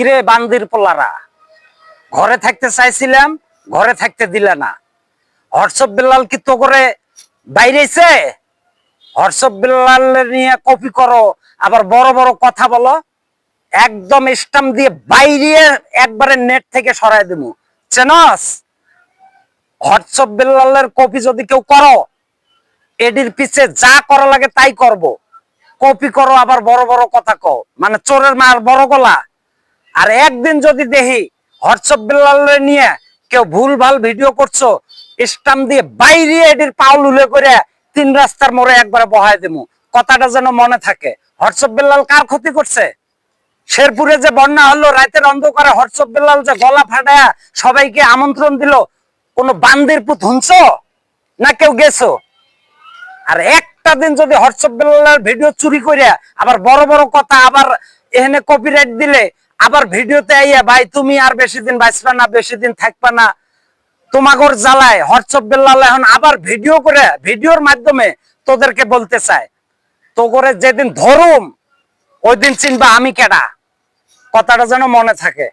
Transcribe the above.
কিরে বান্দির পোলারা, ঘরে থাকতে চাইছিলাম, ঘরে থাকতে দিলে না। হর্ষব বিল্লাল কি তো করে বাইরেছে? হর্ষব বিল্লাল নিয়ে কপি করো, আবার বড় বড় কথা বলো, একদম স্টাম্প দিয়ে বাইরে একবারে নেট থেকে সরাই দেবো। চেনস? হর্ষব বিল্লালের কপি যদি কেউ করো, এডির পিছে যা করা লাগে তাই করব। কপি করো আবার বড় বড় কথা কও, মানে চোরের মার বড় গলা। আর একদিন যদি দেখি হর্ষব বিল্লালের নিয়ে কেউ ভুল ভাল ভিডিও করছো, স্টাম্প দিয়ে বাইরে এডির পাউল উলে করে 3 রাস্তার মোড়ে একবারে বহাই দেবো। কথাটা যেন মনে থাকে। হর্ষব বিল্লাল কার ক্ষতি করছে? শেরপুরে যে বন্যা হলো, রাতের অন্ধকারে হর্ষব বিল্লাল যে গলা ফাটায়া সবাইকে আমন্ত্রণ দিল, কোন বান্দির পুত হুনছো না কেউ গেছো? আর একটা দিন যদি হর্ষব বিল্লালের ভিডিও চুরি করে আবার বড় বড় কথা, আবার এখানে কপিরাইট দিলে, আবার ভিডিওতে আইয়া ভাই তুমি আর বেশি দিন বাঁচবা না, বেশি দিন থাকবা না, তোমাগর জ্বালায় হর্ষব বিল্লাল এখন আবার ভিডিও করে ভিডিওর মাধ্যমে তোদেরকে বলতে চায়, তো করে যেদিন ধরুম ওই দিন চিনবা আমি কেডা। কথাটা যেন মনে থাকে।